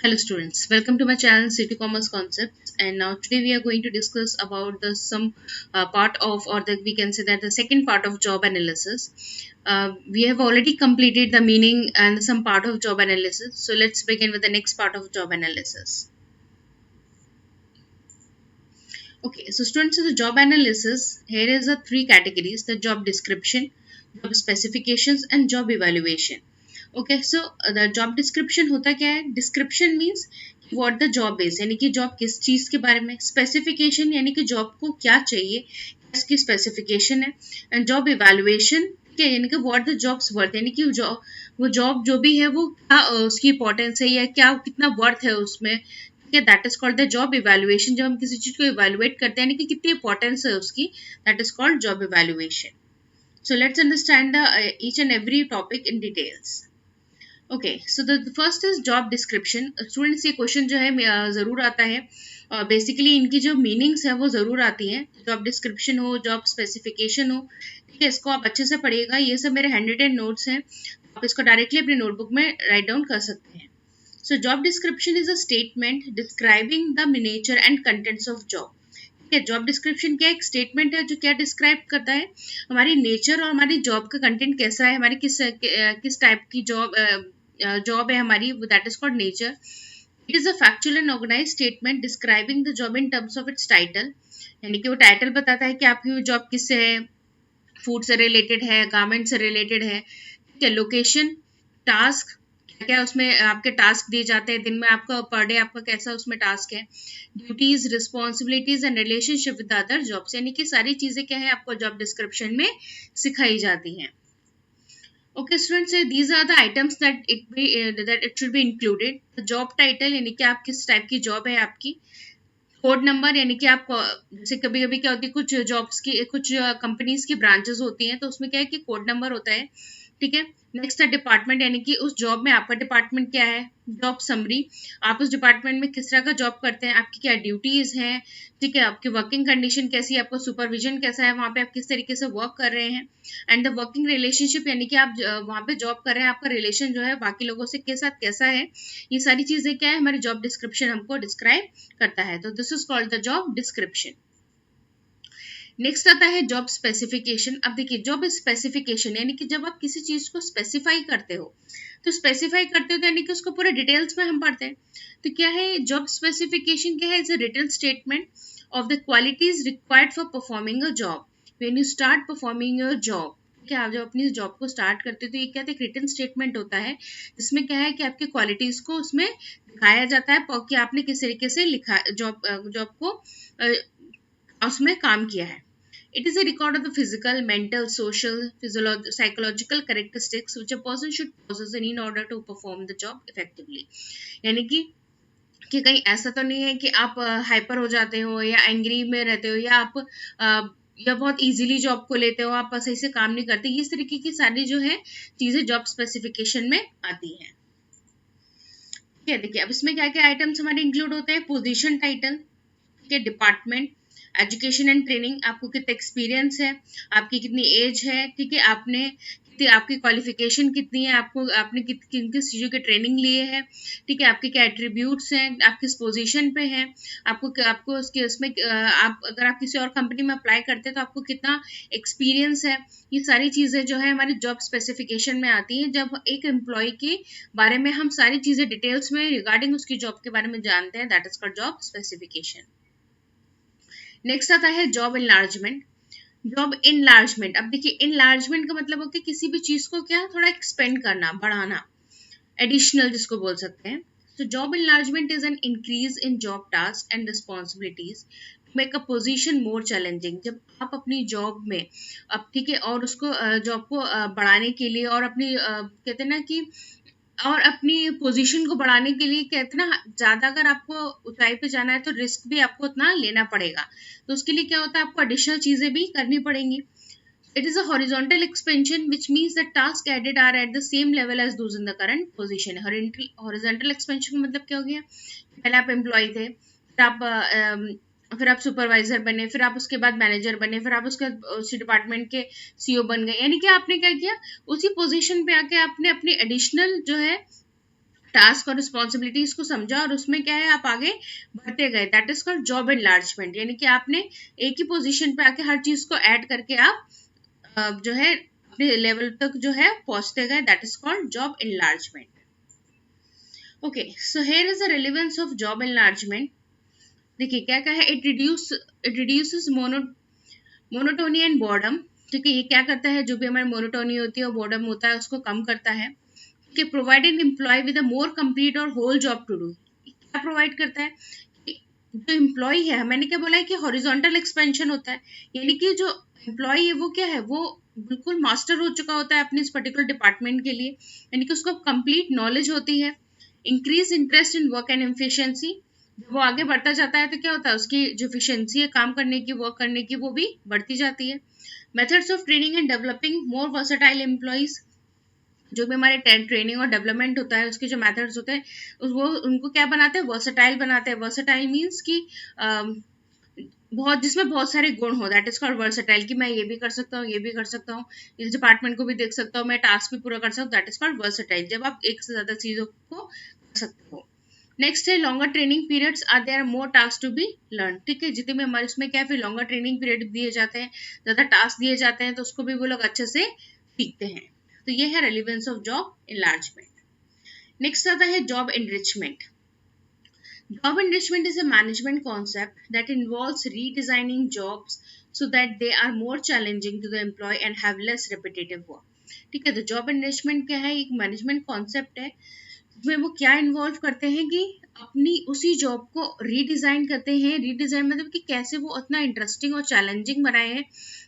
Hello students, welcome to my channel City Commerce Concepts, and now today we are going to discuss about the some part of, or that we can say that the second part of job analysis. We have already completed the meaning and some part of job analysis, so let's begin with the next part of job analysis. Okay, so students, of the job analysis, here is the three categories: the job description, job specifications, and job evaluation. Okay so the job description होता क्या है? Description means what the job is, यानी कि job किस चीज के बारे में। स्पेसिफिकेशन यानी कि जॉब को क्या चाहिए, इसकी स्पेसिफिकेशन है। एंड जॉब इवैल्यूएशन क्या, यानी कि व्हाट द जॉब्स वर्थ, यानी कि वो जॉब जो भी है वो क्या उसकी इंपॉर्टेंस है या क्या कितना वर्थ है उसमें। ठीक है, that is called the job evaluation. जब हम किसी चीज को इवैल्यूएट करते हैं यानी कि कितनी इंपॉर्टेंस है उसकी, that is called job evaluation. So let's understand each and every topic in details. Okay so the first is job description. Students, ये क्वेश्चन जो है ज़रूर आता है. बेसिकली इनकी जो मीनिंग्स है वो ज़रूर आती हैं. जॉब डिस्क्रिप्शन हो, जॉब स्पेसिफिकेशन हो, ठीक है, इसको आप अच्छे से पढ़िएगा. ये सब मेरे हैंड रिटन नोट्स हैं, आप इसको डायरेक्टली अपनी नोटबुक में राइट डाउन कर सकते हैं. So job description is a statement describing the nature and contents of job. Job description क्या, एक स्टेटमेंट है जो क्या डिस्क्राइब करता है हमारी नेचर और हमारी जॉब का कंटेंट कैसा है, हमारी किस टाइप की जॉब है हमारी, that is called nature. It is a factual and organise statement describing the job in terms of its title. यानी कि वो टाइटल बताता है कि आपकी जॉब किससे है, फूड से रिलेटेड है, गारमेंट से रिलेटेड है, ठीक है. लोकेशन, टास्क, क्या क्या उसमें आपके टास्क दिए जाते हैं, दिन में आपका पर डे आपका कैसा उसमें टास्क है, duties, responsibilities and relationship with other jobs, यानी कि सारी चीजें क्या है आपको जॉब डिस्क्रिप्शन में सिखाई जाती हैं. Okay, students, so these are the items that it should be included. The job title, यानी कि आप किस टाइप की जॉब है आपकी. कोड नंबर, यानी कि आप जैसे कभी कभी क्या होती है, कुछ जॉब्स की, कुछ कंपनीज की ब्रांचेस होती हैं, तो उसमें क्या है कि कोड नंबर होता है. ठीक है. नेक्स्ट है डिपार्टमेंट, यानी कि उस जॉब में आपका डिपार्टमेंट क्या है. जॉब समरी, आप उस डिपार्टमेंट में किस तरह का जॉब करते हैं, आपकी क्या ड्यूटीज हैं, ठीक है, आपकी वर्किंग कंडीशन कैसी है, आपका सुपरविजन कैसा है, वहाँ पे आप किस तरीके से वर्क कर रहे हैं. एंड द वर्किंग रिलेशनशिप, यानी कि आप वहाँ पे जॉब कर रहे हैं, आपका रिलेशन जो है बाकी लोगों से के साथ कैसा है. ये सारी चीजें क्या है हमारी जॉब डिस्क्रिप्शन हमको डिस्क्राइब करता है. तो this is called the job description. Next आता है जॉब स्पेसिफिकेशन. अब देखिए, जॉब स्पेसिफिकेशन यानी कि जब आप किसी चीज को स्पेसिफाई करते हो, तो स्पेसिफाई करते हो तो यानी कि उसको पूरे डिटेल्स में हम पढ़ते हैं. तो क्या है जॉब स्पेसिफिकेशन, क्या है, is a written statement of the qualities required for performing a job when you start performing your job. क्या आप जब अपनी जॉब को स्टार्ट करते हो तो ये क्या एक रिटन स्टेटमेंट होता है, जिसमें क्या है कि आपके क्वालिटीज को उसमें दिखाया जाता है कि आपने किस तरीके से लिखा जॉब को उसमें काम किया है. It is a record of the physical, mental, social, psychological characteristics which a person should possess in order to perform the job effectively. यानी कि कहीं ऐसा तो नहीं है कि आप हाइपर हो जाते हो या एंग्री में रहते हो या आप या बहुत इजीली जॉब को लेते हो, आप सही से काम नहीं करते. इस तरीके की सारी जो है चीजें जॉब स्पेसिफिकेशन में आती हैं. ठीक है, देखिए अब इसमें क्या क्या आइटम्स हमारे इंक्लूड होते हैं. पोजीशन टाइटल, ठीक है, डिपार्टमेंट, एजुकेशन एंड ट्रेनिंग, आपको कितना एक्सपीरियंस है, आपकी कितनी एज है, ठीक है, आपकी क्वालिफिकेशन कितनी है, आपने किन किस चीज़ों की ट्रेनिंग लिए है, ठीक है, आपके क्या एट्रीब्यूट्स हैं, आप किस पोजीशन पे हैं, आपको उसमें आप अगर आप किसी और कंपनी में अप्लाई करते हैं तो आपको कितना एक्सपीरियंस है. ये सारी चीज़ें जो है हमारी जॉब स्पेसिफिकेशन में आती हैं. जब एक एम्प्लॉय के बारे में हम सारी चीज़ें डिटेल्स में रिगार्डिंग उसकी जॉब के बारे में जानते हैं, that is called job specification. Next आता है जॉब इनलार्जमेंट. जॉब इनलार्जमेंट, अब देखिए इनलार्जमेंट का मतलब हो कि किसी भी चीज को क्या थोड़ा एक्सपेंड करना, बढ़ाना, एडिशनल जिसको बोल सकते हैं. तो job enlargement is an increase in job task and responsibilities to make a position more challenging. जब आप अपनी जॉब में अब ठीक है और उसको जॉब को बढ़ाने के लिए और अपनी कहते हैं ना कि और अपनी पोजीशन को बढ़ाने के लिए कितना ज़्यादा अगर आपको ऊंचाई पे जाना है तो रिस्क भी आपको उतना लेना पड़ेगा. तो उसके लिए क्या होता है आपको एडिशनल चीज़ें भी करनी पड़ेंगी. It is a horizontal expansion which means the task added are at the same level as those in the current position. Horizontal expansion का मतलब क्या हो गया, पहले आप एम्प्लॉय थे, फिर आप सुपरवाइजर बने, फिर आप उसके बाद मैनेजर बने, फिर आप उसी डिपार्टमेंट के सीईओ बन गए. यानी कि आपने क्या किया, उसी पोजीशन पे आके आपने अपनी एडिशनल जो है टास्क और रिस्पॉन्सिबिलिटीज को समझा और उसमें क्या है आप आगे बढ़ते गए, that is called job enlargement. यानी कि आपने एक ही पोजीशन पे आके हर चीज को ऐड करके आप जो है अपने लेवल तक जो है पहुंचते गए, that is called job enlargement. Okay, so here is the relevance of job enlargement. देखिए क्या क्या है, it reduces monotony and boredom. ठीक है, ये क्या करता है, जो भी हमारी मोनोटोनी होती है और बोर्डम होता है उसको कम करता है। कि provided employ with a more complete और होल जॉब टू डू। क्या प्रोवाइड करता है कि जो एम्प्लॉय है, मैंने क्या बोला है कि हॉरिजॉन्टल एक्सपेंशन होता है, यानी कि जो एम्प्लॉय है वो क्या है, वो बिल्कुल मास्टर हो चुका होता है अपने इस पर्टिकुलर डिपार्टमेंट के लिए, यानी कि उसको कंप्लीट नॉलेज होती है। Increase interest in work and efficiency. जब वो आगे बढ़ता जाता है तो क्या होता है, उसकी जो एफिशिएंसी है काम करने की, वर्क करने की, वो भी बढ़ती जाती है। Methods of training and developing more versatile employees. जो भी हमारे ट्रेनिंग और डेवलपमेंट होता है उसके जो मेथड्स होते हैं वो उनको क्या बनाते हैं, वर्सेटाइल बनाते हैं। वर्सेटाइल मीन्स कि बहुत, जिसमें बहुत सारे गुण हो, दैट इज कॉल्ड वर्सेटाइल। कि मैं ये भी कर सकता हूँ, ये भी कर सकता हूँ, इस डिपार्टमेंट को भी देख सकता हूँ, मैं टास्क भी पूरा कर सकता हूँ, दैट इज कॉल्ड वर्सेटाइल। जब आप एक से ज्यादा चीजों को कर सकते हो। नेक्स्ट है longer training periods are there more task to be learn. ठीक है, जितने भी हमारे इसमें क्या है, फिर लॉन्गर ट्रेनिंग पीरियड दिए जाते हैं, ज्यादा टास्क दिए जाते हैं, तो उसको भी वो लोग अच्छे से सीखते हैं। तो ये है relevance of job enlargement. Next आता है job enrichment. Job enrichment is a management concept that involves redesigning jobs so that they are more challenging to the employee and have less repetitive work. ठीक है, तो job enrichment क्या है, एक management concept है जिसमें वो क्या इन्वॉल्व करते हैं कि अपनी उसी जॉब को रीडिजाइन करते हैं। रीडिजाइन मतलब कि कैसे वो उतना इंटरेस्टिंग और चैलेंजिंग बनाए हैं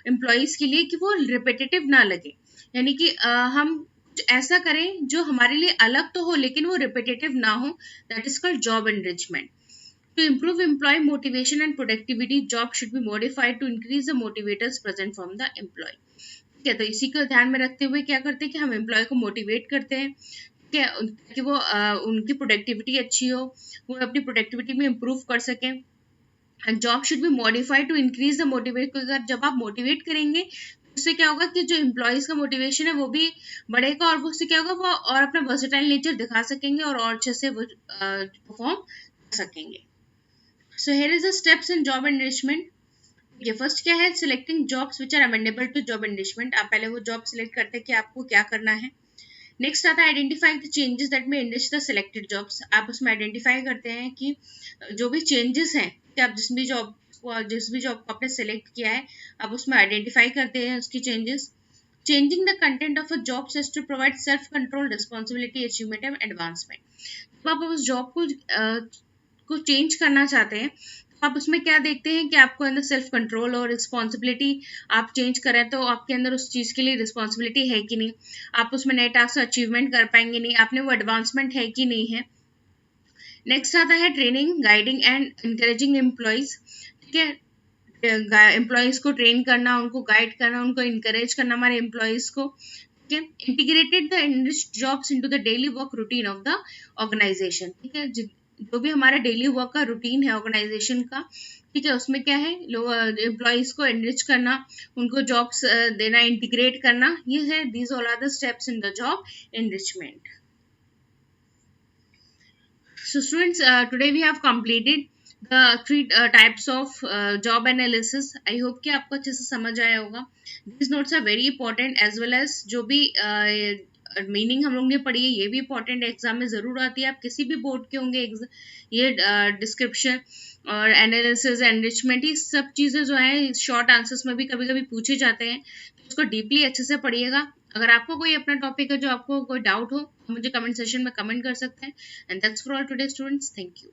एम्प्लॉयज के लिए कि वो रिपीटेटिव ना लगे। यानी कि हम कुछ ऐसा करें जो हमारे लिए अलग तो हो लेकिन वो रिपीटेटिव ना हो, that is called job enrichment. To improve employee motivation and productivity, job should be modified to increase the motivators present from the employee. ठीक है, तो इसी को ध्यान में रखते हुए क्या करते हैं कि हम एम्प्लॉय को मोटिवेट करते हैं, ठीक है, कि वो उनकी प्रोडक्टिविटी अच्छी हो, वो अपनी प्रोडक्टिविटी में इम्प्रूव कर सकें। And job should be modified to increase the motivate. अगर जब आप मोटिवेट करेंगे उससे क्या होगा कि जो एम्प्लॉयज का मोटिवेशन है वो भी बढ़ेगा और उससे क्या होगा, वो और अपना वर्सेटाइल नेचर दिखा सकेंगे और अच्छे से वो परफॉर्म कर सकेंगे। So here is the steps in job enrichment. ये फर्स्ट क्या है, selecting jobs which are amendable to job enrichment. आप पहले वो जॉब सिलेक्ट करते हैं कि आपको क्या करना है। नेक्स्ट आता है आइडेंटिफाइंग द चेंजेस दैट में एनरिच द सिलेक्टेड जॉब्स। आप उसमें आइडेंटिफाई करते हैं कि जो भी चेंजेस हैं कि आप जिस भी जॉब को आपने सेलेक्ट किया है आप उसमें आइडेंटिफाई करते हैं उसकी changes. Changing the content of a job says to provide self control, responsibility, achievement and advancement. जब आप उस जॉब को चेंज करना चाहते हैं तो आप उसमें क्या देखते हैं कि आपको अंदर सेल्फ कंट्रोल और रिस्पॉन्सिबिलिटी, आप चेंज करें तो आपके अंदर उस चीज़ के लिए रिस्पॉन्सिबिलिटी है कि नहीं, आप उसमें नए टास्क अचीवमेंट कर पाएंगे नहीं, आपने वो एडवांसमेंट है कि नहीं है। नेक्स्ट आता है training, guiding and encouraging employees. ठीक है, एम्प्लॉयज को ट्रेन करना, उनको गाइड करना, उनको इंकरेज करना हमारे एम्प्लॉयज को। ठीक है, integrated the enriched jobs into the daily work routine of the organisation. ठीक है, जो भी हमारा डेली वर्क का रूटीन है ऑर्गेनाइजेशन का, ठीक है, उसमें क्या है, एम्प्लॉयज को एनरिच करना, उनको जॉब्स देना, इंटीग्रेट करना, ये है, these all are the steps in the job enrichment. So students, today we have completed the three types of job analysis. I hope कि आपको अच्छे से समझ आया होगा। These notes are very important as well as जो भी meaning हम लोग ने पढ़ी है ये भी इंपॉर्टेंट है, एग्जाम में जरूर आती है। आप किसी भी बोर्ड के होंगे ये डिस्क्रिप्शन और एनालिसिस, एनरिचमेंट, ये सब चीज़ें जो है शॉर्ट आंसर्स में भी कभी कभी पूछे जाते हैं, तो उसको डीपली अच्छे से पढ़िएगा। अगर आपको कोई अपना टॉपिक है जो आपको कोई डाउट हो मुझे कमेंट सेशन में कमेंट कर सकते हैं। And that's for all today students, thank you.